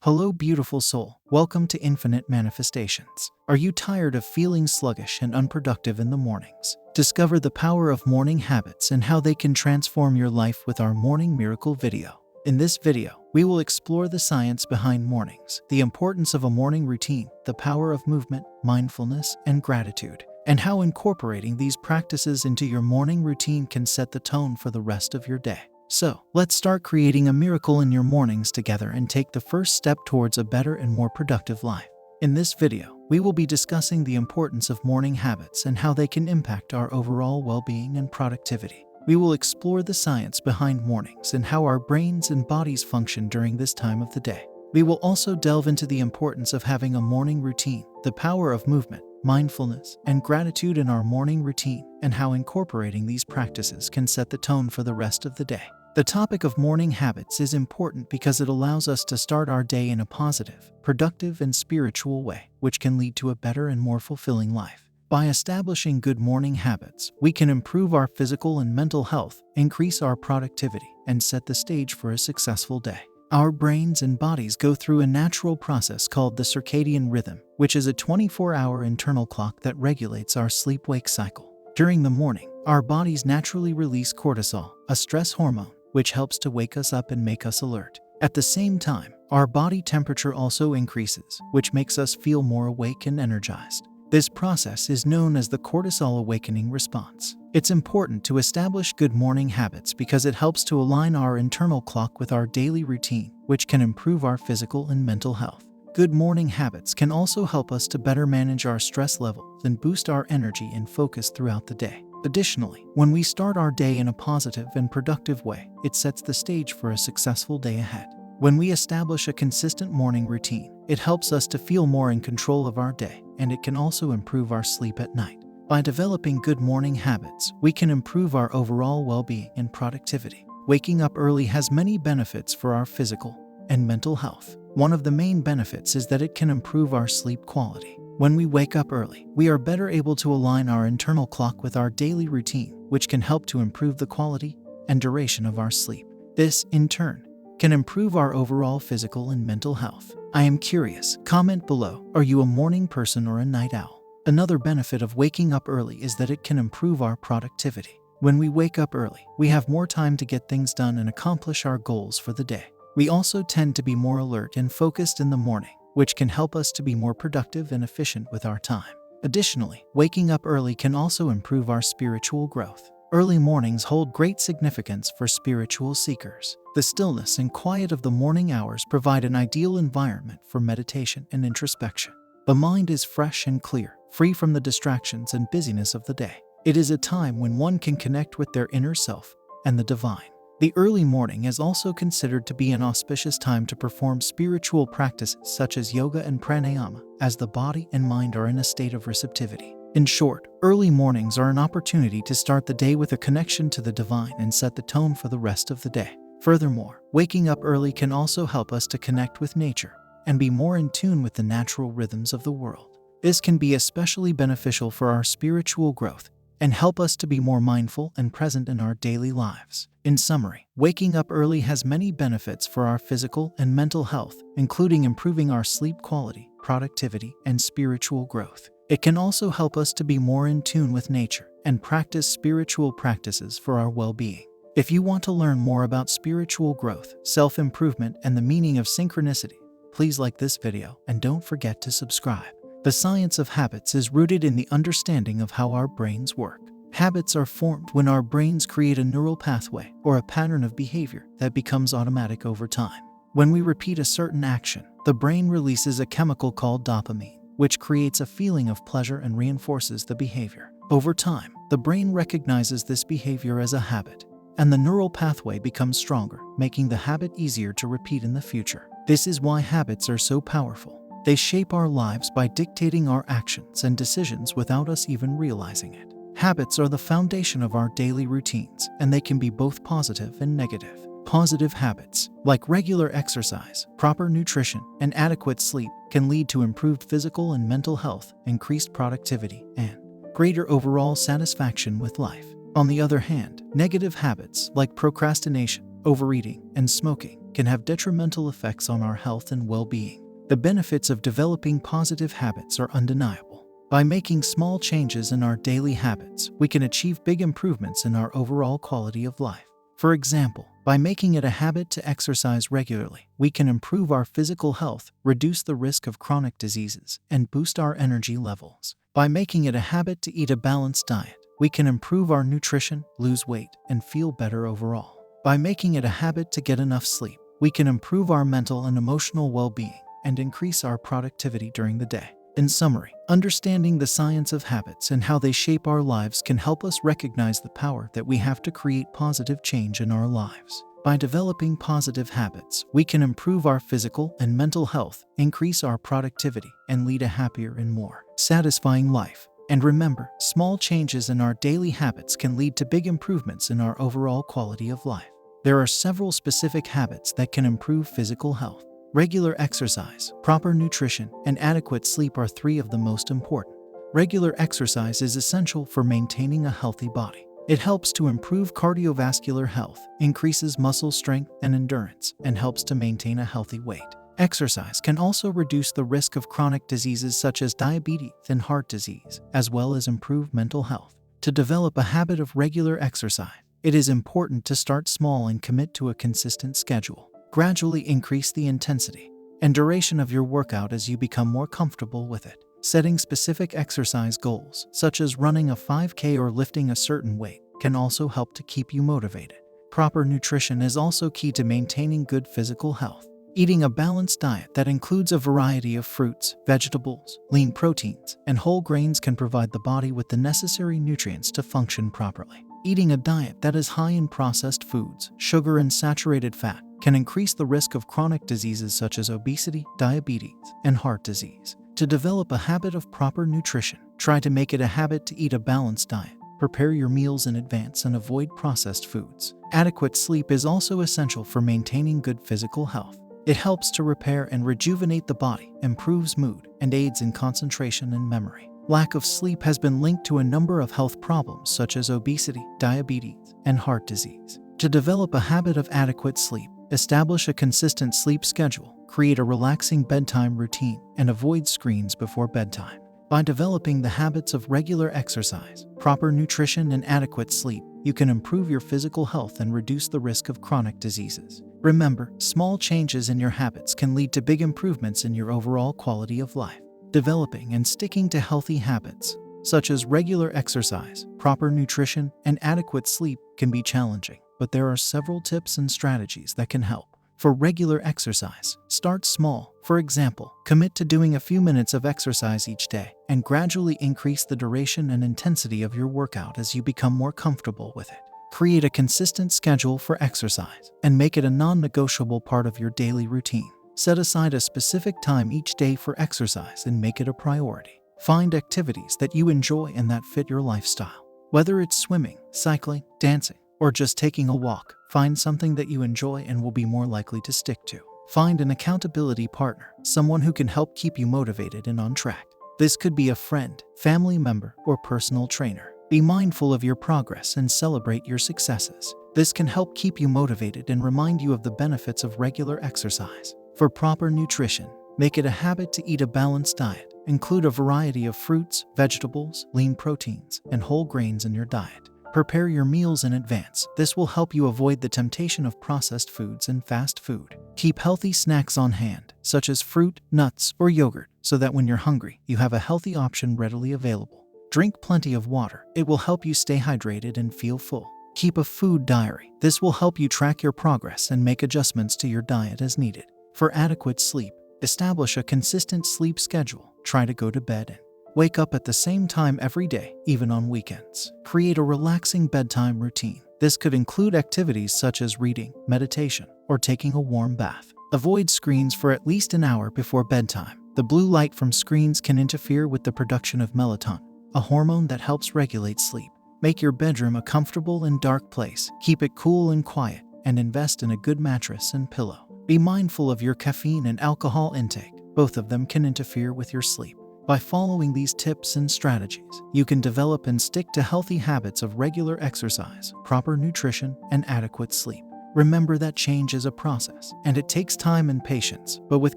Hello, beautiful soul. Welcome to Infinite Manifestations. Are you tired of feeling sluggish and unproductive in the mornings? Discover the power of morning habits and how they can transform your life with our Morning Miracle video. In this video, we will explore the science behind mornings, the importance of a morning routine, the power of movement, mindfulness, and gratitude, and how incorporating these practices into your morning routine can set the tone for the rest of your day. So, let's start creating a miracle in your mornings together and take the first step towards a better and more productive life. In this video, we will be discussing the importance of morning habits and how they can impact our overall well-being and productivity. We will explore the science behind mornings and how our brains and bodies function during this time of the day. We will also delve into the importance of having a morning routine, the power of movement, mindfulness, and gratitude in our morning routine, and how incorporating these practices can set the tone for the rest of the day. The topic of morning habits is important because it allows us to start our day in a positive, productive, and spiritual way, which can lead to a better and more fulfilling life. By establishing good morning habits, we can improve our physical and mental health, increase our productivity, and set the stage for a successful day. Our brains and bodies go through a natural process called the circadian rhythm, which is a 24-hour internal clock that regulates our sleep-wake cycle. During the morning, our bodies naturally release cortisol, a stress hormone, which helps to wake us up and make us alert. At the same time, our body temperature also increases, which makes us feel more awake and energized. This process is known as the cortisol awakening response. It's important to establish good morning habits because it helps to align our internal clock with our daily routine, which can improve our physical and mental health. Good morning habits can also help us to better manage our stress levels and boost our energy and focus throughout the day. Additionally, when we start our day in a positive and productive way, it sets the stage for a successful day ahead. When we establish a consistent morning routine, it helps us to feel more in control of our day, and it can also improve our sleep at night. By developing good morning habits, we can improve our overall well-being and productivity. Waking up early has many benefits for our physical and mental health. One of the main benefits is that it can improve our sleep quality. When we wake up early, we are better able to align our internal clock with our daily routine, which can help to improve the quality and duration of our sleep. This, in turn, can improve our overall physical and mental health. I am curious. Comment below. Are you a morning person or a night owl? Another benefit of waking up early is that it can improve our productivity. When we wake up early, we have more time to get things done and accomplish our goals for the day. We also tend to be more alert and focused in the morning, which can help us to be more productive and efficient with our time. Additionally, waking up early can also improve our spiritual growth. Early mornings hold great significance for spiritual seekers. The stillness and quiet of the morning hours provide an ideal environment for meditation and introspection. The mind is fresh and clear, free from the distractions and busyness of the day. It is a time when one can connect with their inner self and the divine. The early morning is also considered to be an auspicious time to perform spiritual practices such as yoga and pranayama, as the body and mind are in a state of receptivity. In short, early mornings are an opportunity to start the day with a connection to the divine and set the tone for the rest of the day. Furthermore, waking up early can also help us to connect with nature and be more in tune with the natural rhythms of the world. This can be especially beneficial for our spiritual growth and help us to be more mindful and present in our daily lives. In summary, waking up early has many benefits for our physical and mental health, including improving our sleep quality, productivity, and spiritual growth. It can also help us to be more in tune with nature and practice spiritual practices for our well-being. If you want to learn more about spiritual growth, self-improvement, and the meaning of synchronicity, please like this video and don't forget to subscribe. The science of habits is rooted in the understanding of how our brains work. Habits are formed when our brains create a neural pathway or a pattern of behavior that becomes automatic over time. When we repeat a certain action, the brain releases a chemical called dopamine, which creates a feeling of pleasure and reinforces the behavior. Over time, the brain recognizes this behavior as a habit, and the neural pathway becomes stronger, making the habit easier to repeat in the future. This is why habits are so powerful. They shape our lives by dictating our actions and decisions without us even realizing it. Habits are the foundation of our daily routines, and they can be both positive and negative. Positive habits, like regular exercise, proper nutrition, and adequate sleep, can lead to improved physical and mental health, increased productivity, and greater overall satisfaction with life. On the other hand, negative habits like procrastination, overeating, and smoking can have detrimental effects on our health and well-being. The benefits of developing positive habits are undeniable. By making small changes in our daily habits, we can achieve big improvements in our overall quality of life. For example, by making it a habit to exercise regularly, we can improve our physical health, reduce the risk of chronic diseases, and boost our energy levels. By making it a habit to eat a balanced diet, we can improve our nutrition, lose weight, and feel better overall. By making it a habit to get enough sleep, we can improve our mental and emotional well-being and increase our productivity during the day. In summary, understanding the science of habits and how they shape our lives can help us recognize the power that we have to create positive change in our lives. By developing positive habits, we can improve our physical and mental health, increase our productivity, and lead a happier and more satisfying life. And remember, small changes in our daily habits can lead to big improvements in our overall quality of life. There are several specific habits that can improve physical health. Regular exercise, proper nutrition, and adequate sleep are three of the most important. Regular exercise is essential for maintaining a healthy body. It helps to improve cardiovascular health, increases muscle strength and endurance, and helps to maintain a healthy weight. Exercise can also reduce the risk of chronic diseases such as diabetes and heart disease, as well as improve mental health. To develop a habit of regular exercise, it is important to start small and commit to a consistent schedule. Gradually increase the intensity and duration of your workout as you become more comfortable with it. Setting specific exercise goals, such as running a 5K or lifting a certain weight, can also help to keep you motivated. Proper nutrition is also key to maintaining good physical health. Eating a balanced diet that includes a variety of fruits, vegetables, lean proteins, and whole grains can provide the body with the necessary nutrients to function properly. Eating a diet that is high in processed foods, sugar, and saturated fat can increase the risk of chronic diseases such as obesity, diabetes, and heart disease. To develop a habit of proper nutrition, try to make it a habit to eat a balanced diet. Prepare your meals in advance and avoid processed foods. Adequate sleep is also essential for maintaining good physical health. It helps to repair and rejuvenate the body, improves mood, and aids in concentration and memory. Lack of sleep has been linked to a number of health problems such as obesity, diabetes, and heart disease. To develop a habit of adequate sleep, establish a consistent sleep schedule, create a relaxing bedtime routine, and avoid screens before bedtime. By developing the habits of regular exercise, proper nutrition, and adequate sleep, you can improve your physical health and reduce the risk of chronic diseases. Remember, small changes in your habits can lead to big improvements in your overall quality of life. Developing and sticking to healthy habits, such as regular exercise, proper nutrition, and adequate sleep, can be challenging, but there are several tips and strategies that can help. For regular exercise, start small. For example, commit to doing a few minutes of exercise each day and gradually increase the duration and intensity of your workout as you become more comfortable with it. Create a consistent schedule for exercise and make it a non-negotiable part of your daily routine. Set aside a specific time each day for exercise and make it a priority. Find activities that you enjoy and that fit your lifestyle. Whether it's swimming, cycling, dancing, or just taking a walk, find something that you enjoy and will be more likely to stick to. Find an accountability partner, someone who can help keep you motivated and on track. This could be a friend, family member, or personal trainer. Be mindful of your progress and celebrate your successes. This can help keep you motivated and remind you of the benefits of regular exercise. For proper nutrition, make it a habit to eat a balanced diet. Include a variety of fruits, vegetables, lean proteins, and whole grains in your diet. Prepare your meals in advance. This will help you avoid the temptation of processed foods and fast food. Keep healthy snacks on hand, such as fruit, nuts, or yogurt, so that when you're hungry, you have a healthy option readily available. Drink plenty of water. It will help you stay hydrated and feel full. Keep a food diary. This will help you track your progress and make adjustments to your diet as needed. For adequate sleep, establish a consistent sleep schedule. Try to go to bed and wake up at the same time every day, even on weekends. Create a relaxing bedtime routine. This could include activities such as reading, meditation, or taking a warm bath. Avoid screens for at least an hour before bedtime. The blue light from screens can interfere with the production of melatonin, a hormone that helps regulate sleep. Make your bedroom a comfortable and dark place. Keep it cool and quiet, and invest in a good mattress and pillow. Be mindful of your caffeine and alcohol intake. Both of them can interfere with your sleep. By following these tips and strategies, you can develop and stick to healthy habits of regular exercise, proper nutrition, and adequate sleep. Remember that change is a process, and it takes time and patience, but with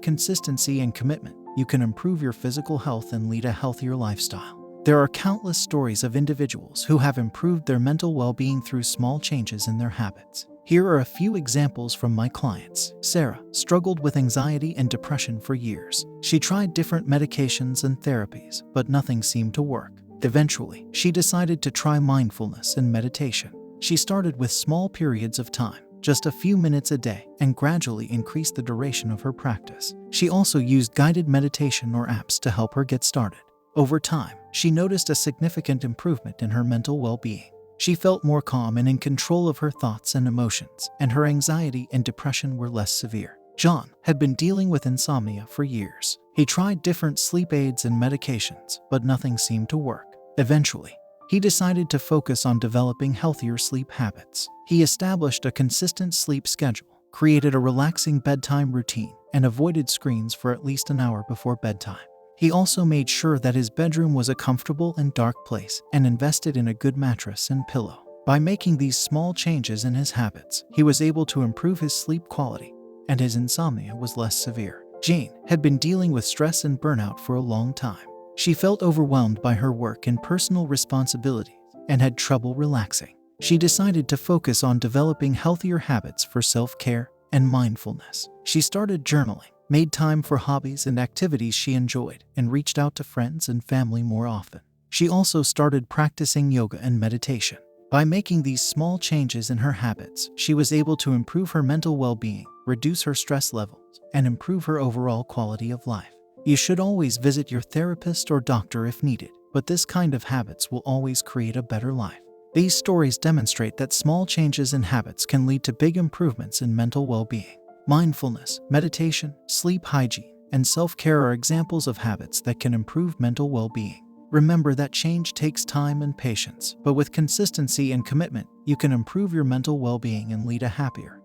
consistency and commitment, you can improve your physical health and lead a healthier lifestyle. There are countless stories of individuals who have improved their mental well-being through small changes in their habits. Here are a few examples from my clients. Sarah struggled with anxiety and depression for years. She tried different medications and therapies, but nothing seemed to work. Eventually, she decided to try mindfulness and meditation. She started with small periods of time, just a few minutes a day, and gradually increased the duration of her practice. She also used guided meditation or apps to help her get started. Over time, she noticed a significant improvement in her mental well-being. She felt more calm and in control of her thoughts and emotions, and her anxiety and depression were less severe. John had been dealing with insomnia for years. He tried different sleep aids and medications, but nothing seemed to work. Eventually, he decided to focus on developing healthier sleep habits. He established a consistent sleep schedule, created a relaxing bedtime routine, and avoided screens for at least an hour before bedtime. He also made sure that his bedroom was a comfortable and dark place and invested in a good mattress and pillow. By making these small changes in his habits, he was able to improve his sleep quality, and his insomnia was less severe. Jane had been dealing with stress and burnout for a long time. She felt overwhelmed by her work and personal responsibilities and had trouble relaxing. She decided to focus on developing healthier habits for self-care and mindfulness. She started journaling, made time for hobbies and activities she enjoyed, and reached out to friends and family more often. She also started practicing yoga and meditation. By making these small changes in her habits, she was able to improve her mental well-being, reduce her stress levels, and improve her overall quality of life. You should always visit your therapist or doctor if needed, but this kind of habits will always create a better life. These stories demonstrate that small changes in habits can lead to big improvements in mental well-being. Mindfulness, meditation, sleep hygiene, and self-care are examples of habits that can improve mental well-being. Remember that change takes time and patience, but with consistency and commitment, you can improve your mental well-being and lead a happier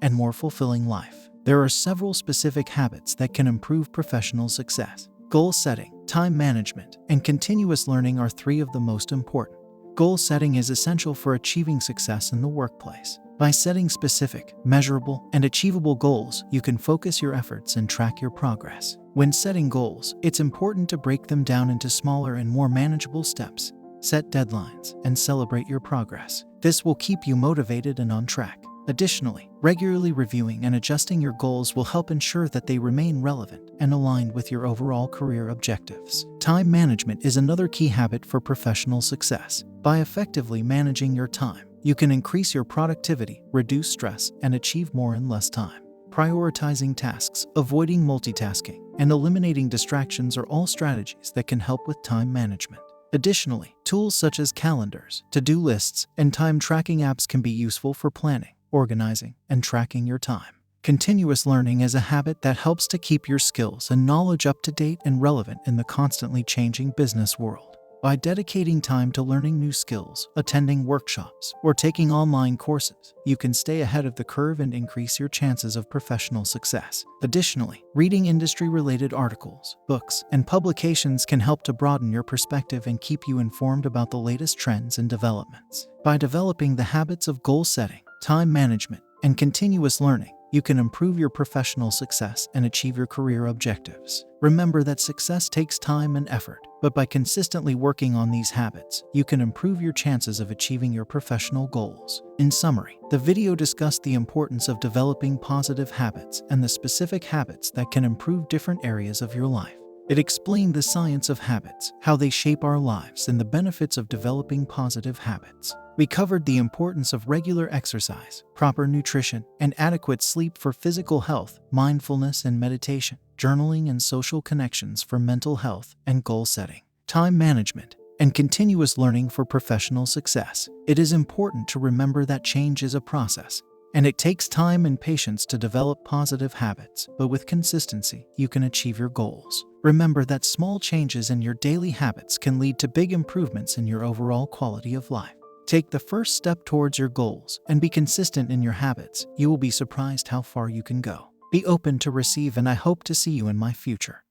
and more fulfilling life. There are several specific habits that can improve professional success. Goal setting, time management, and continuous learning are three of the most important. Goal setting is essential for achieving success in the workplace. By setting specific, measurable, and achievable goals, you can focus your efforts and track your progress. When setting goals, it's important to break them down into smaller and more manageable steps. Set deadlines and celebrate your progress. This will keep you motivated and on track. Additionally, regularly reviewing and adjusting your goals will help ensure that they remain relevant and aligned with your overall career objectives. Time management is another key habit for professional success. By effectively managing your time, you can increase your productivity, reduce stress, and achieve more in less time. Prioritizing tasks, avoiding multitasking, and eliminating distractions are all strategies that can help with time management. Additionally, tools such as calendars, to-do lists, and time tracking apps can be useful for planning, organizing, and tracking your time. Continuous learning is a habit that helps to keep your skills and knowledge up to date and relevant in the constantly changing business world. By dedicating time to learning new skills, attending workshops, or taking online courses, you can stay ahead of the curve and increase your chances of professional success. Additionally, reading industry-related articles, books, and publications can help to broaden your perspective and keep you informed about the latest trends and developments. By developing the habits of goal setting, time management, and continuous learning, you can improve your professional success and achieve your career objectives. Remember that success takes time and effort, but by consistently working on these habits, you can improve your chances of achieving your professional goals. In summary, the video discussed the importance of developing positive habits and the specific habits that can improve different areas of your life. It explained the science of habits, how they shape our lives, and the benefits of developing positive habits. We covered the importance of regular exercise, proper nutrition, and adequate sleep for physical health, mindfulness and meditation, journaling and social connections for mental health and goal setting, time management, and continuous learning for professional success. It is important to remember that change is a process, and it takes time and patience to develop positive habits, but with consistency, you can achieve your goals. Remember that small changes in your daily habits can lead to big improvements in your overall quality of life. Take the first step towards your goals and be consistent in your habits. You will be surprised how far you can go. Be open to receive, and I hope to see you in my future.